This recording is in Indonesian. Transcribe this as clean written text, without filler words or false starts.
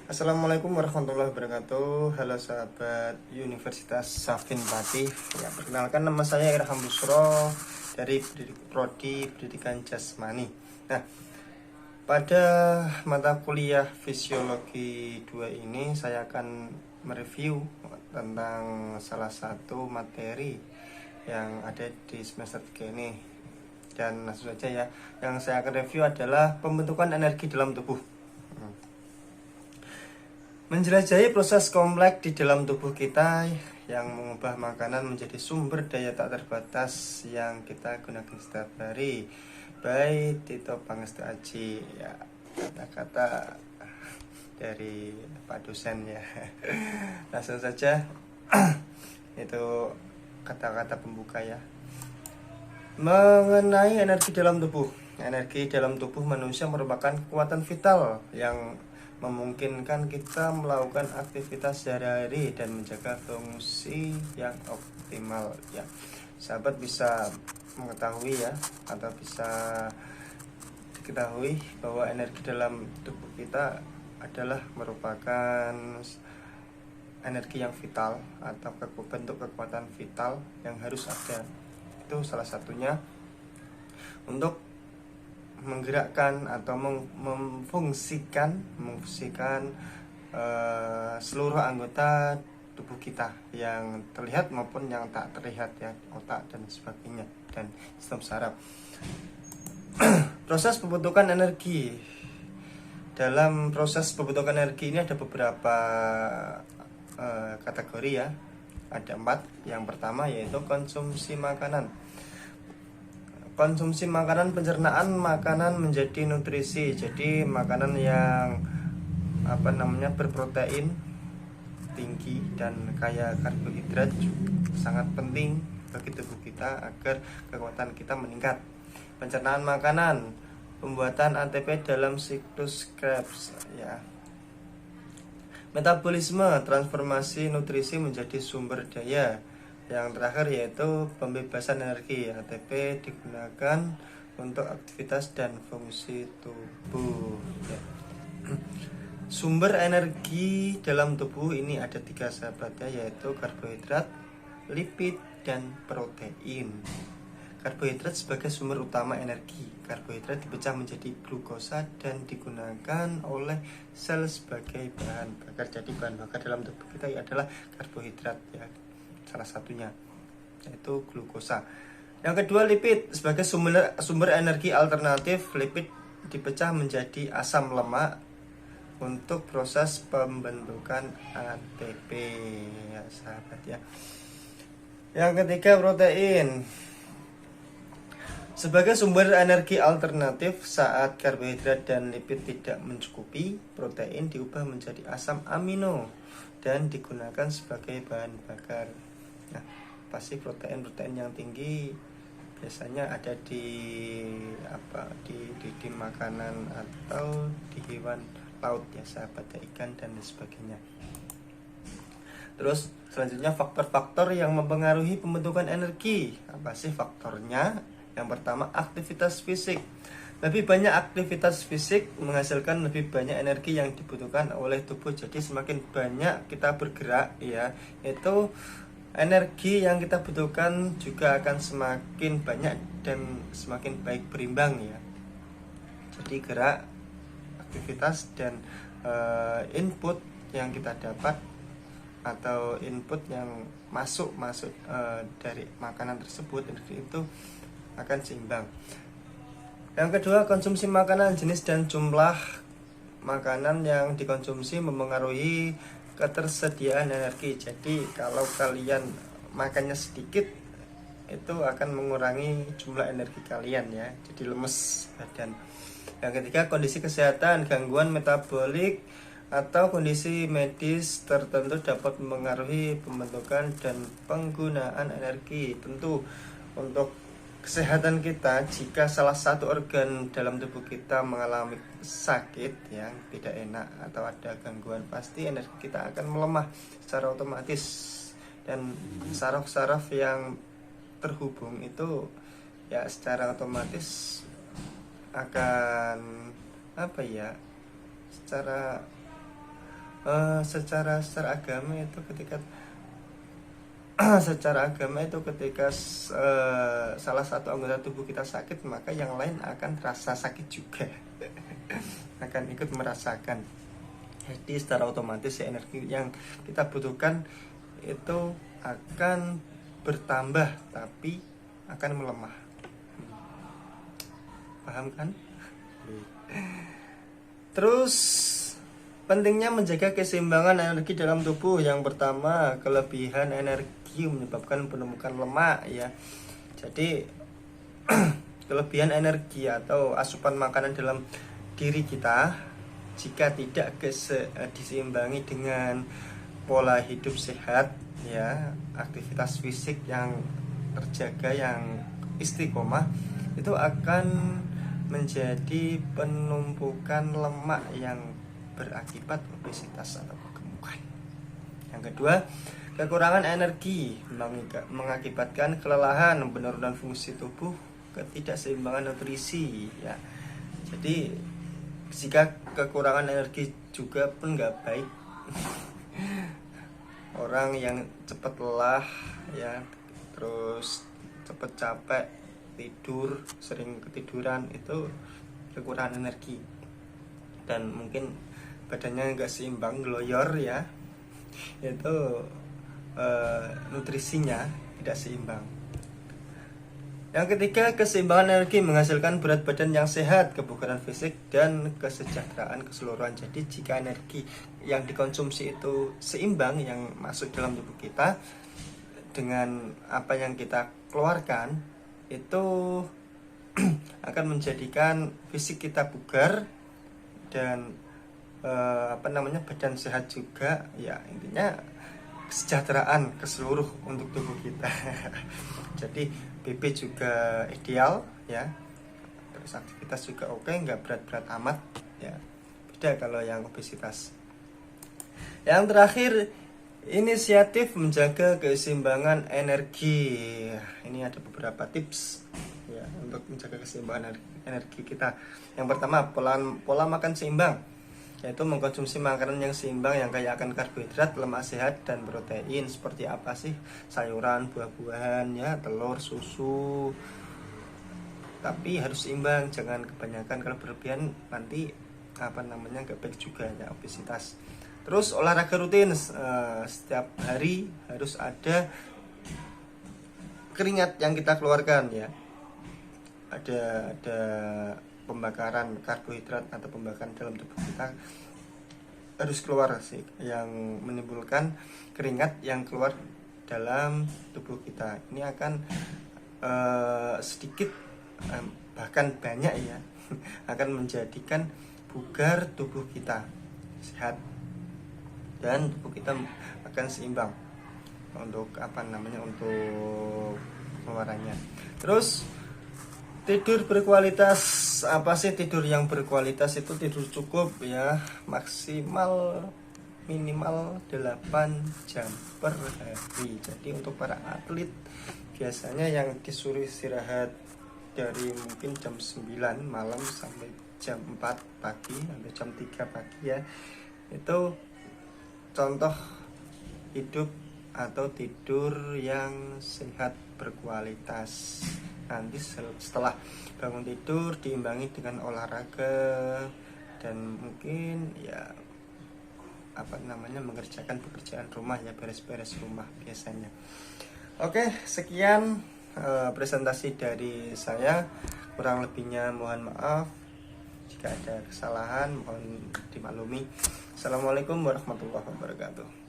Assalamualaikum warahmatullahi wabarakatuh. Halo sahabat Universitas Safin Patih. Ya, perkenalkan nama saya Irham Busro dari Prodi Pendidikan Jasmani. Nah, pada mata kuliah Fisiologi 2 ini saya akan mereview tentang salah satu materi yang ada di semester 3 ini. Dan langsung saja ya, yang saya akan review adalah pembentukan energi dalam tubuh. Menjelajahi proses kompleks di dalam tubuh kita yang mengubah makanan menjadi sumber daya tak terbatas yang kita gunakan setiap hari. Baik Tito Pangestu Aji, ya, kata-kata dari Pak dosen ya. Langsung saja itu kata-kata pembuka ya. Mengenai energi dalam tubuh. Energi dalam tubuh manusia merupakan kekuatan vital yang memungkinkan kita melakukan aktivitas sehari-hari dan menjaga fungsi yang optimal ya. Sahabat bisa mengetahui ya, atau bisa diketahui bahwa energi dalam tubuh kita adalah merupakan energi yang vital atau bentuk kekuatan vital yang harus ada. Itu salah satunya untuk menggerakkan atau memfungsikan seluruh anggota tubuh kita yang terlihat maupun yang tak terlihat ya, otak dan sebagainya, dan sistem saraf. Proses pembentukan energi. Dalam proses pembentukan energi ini ada beberapa kategori ya, ada 4. Yang pertama yaitu konsumsi makanan. Konsumsi makanan, pencernaan makanan menjadi nutrisi. Jadi makanan yang berprotein tinggi dan kaya karbohidrat sangat penting bagi tubuh kita agar kekuatan kita meningkat. Pencernaan makanan, pembuatan ATP dalam siklus Krebs ya. Metabolisme, transformasi nutrisi menjadi sumber daya. Yang terakhir yaitu pembebasan energi. ATP digunakan untuk aktivitas dan fungsi tubuh ya. Sumber energi dalam tubuh ini ada 3 sahabatnya, yaitu karbohidrat, lipid, dan protein. Karbohidrat sebagai sumber utama energi. Karbohidrat dipecah menjadi glukosa dan digunakan oleh sel sebagai bahan bakar. Jadi bahan bakar dalam tubuh kita adalah karbohidrat ya, salah satunya yaitu glukosa. Yang kedua, lipid sebagai sumber energi alternatif. Lipid dipecah menjadi asam lemak untuk proses pembentukan ATP ya sahabat ya. Yang ketiga, protein sebagai sumber energi alternatif. Saat karbohidrat dan lipid tidak mencukupi, protein diubah menjadi asam amino dan digunakan sebagai bahan bakar. Nah, pasti protein yang tinggi biasanya ada di makanan atau di hewan laut ya sahabat, ikan dan sebagainya. Terus selanjutnya, faktor-faktor yang mempengaruhi pembentukan energi. Apa sih faktornya? Yang pertama, aktivitas fisik. Lebih banyak aktivitas fisik menghasilkan lebih banyak energi yang dibutuhkan oleh tubuh. Jadi semakin banyak kita bergerak ya, itu energi yang kita butuhkan juga akan semakin banyak dan semakin baik berimbang ya. Jadi gerak, aktivitas, dan input yang kita dapat atau input yang masuk dari makanan tersebut, energi itu akan seimbang. Yang kedua, konsumsi makanan. Jenis dan jumlah makanan yang dikonsumsi mempengaruhi ketersediaan energi. Jadi kalau kalian makannya sedikit, itu akan mengurangi jumlah energi kalian ya, jadi lemes badan. Yang ketiga, kondisi kesehatan. Gangguan metabolik atau kondisi medis tertentu dapat mempengaruhi pembentukan dan penggunaan energi. Tentu untuk kesehatan kita, jika salah satu organ dalam tubuh kita mengalami sakit yang tidak enak atau ada gangguan, pasti energi kita akan melemah secara otomatis, dan saraf-saraf yang terhubung itu ya secara otomatis akan secara secara agama itu ketika secara agama itu ketika salah satu anggota tubuh kita sakit, maka yang lain akan terasa sakit juga. Akan ikut merasakan. Jadi secara otomatis ya, energi yang kita butuhkan itu akan bertambah tapi akan melemah. Paham kan? Terus pentingnya menjaga keseimbangan energi dalam tubuh. Yang pertama, kelebihan energi menyebabkan penumpukan lemak ya. Jadi kelebihan energi atau asupan makanan dalam diri kita jika tidak diseimbangi dengan pola hidup sehat ya, aktivitas fisik yang terjaga, yang istiqomah, itu akan menjadi penumpukan lemak yang berakibat obesitas atau kegemukan. Yang kedua, kekurangan energi mengakibatkan kelelahan, penurunan fungsi tubuh, ketidakseimbangan nutrisi ya. Jadi jika kekurangan energi juga pun nggak baik. Orang yang cepat lelah ya, terus cepat capek, tidur, sering ketiduran, itu kekurangan energi. Dan mungkin badannya nggak seimbang, gloyor ya, itu nutrisinya tidak seimbang. Yang ketiga, keseimbangan energi menghasilkan berat badan yang sehat, kebugaran fisik, dan kesejahteraan keseluruhan. Jadi jika energi yang dikonsumsi itu seimbang, yang masuk dalam tubuh kita dengan apa yang kita keluarkan, itu akan menjadikan fisik kita bugar dan badan sehat juga ya. Intinya kesejahteraan keseluruh untuk tubuh kita. Jadi BP juga ideal ya, terus aktivitas juga oke, nggak berat-berat amat ya. Beda kalau yang obesitas. Yang terakhir, inisiatif menjaga keseimbangan energi. Ini ada beberapa tips ya untuk menjaga keseimbangan energi kita. Yang pertama, pola makan seimbang, yaitu mengkonsumsi makanan yang seimbang yang kaya akan karbohidrat, lemak sehat, dan protein. Seperti apa sih? Sayuran, buah-buahan ya, telur, susu. Tapi harus seimbang, jangan kebanyakan. Kalau berlebihan nanti nggak baik juga ya, obesitas. Terus olahraga rutin, setiap hari harus ada keringat yang kita keluarkan ya. Ada pembakaran karbohidrat atau pembakaran dalam tubuh kita harus keluar sih, yang menimbulkan keringat yang keluar dalam tubuh kita. Ini akan sedikit bahkan banyak ya akan menjadikan bugar tubuh kita, sehat, dan tubuh kita akan seimbang untuk untuk pengeluarannya. Terus tidur berkualitas. Apa sih tidur yang berkualitas? Itu tidur cukup ya, maksimal minimal 8 jam per hari. Jadi untuk para atlet biasanya yang disuruh istirahat dari mungkin jam 9 malam sampai jam 4 pagi sampai jam 3 pagi ya. Itu contoh hidup atau tidur yang sehat berkualitas. Nanti setelah bangun tidur diimbangi dengan olahraga dan mungkin ya mengerjakan pekerjaan rumah ya, beres-beres rumah biasanya. Oke, sekian presentasi dari saya. Kurang lebihnya mohon maaf. Jika ada kesalahan mohon dimaklumi. Assalamualaikum warahmatullahi wabarakatuh.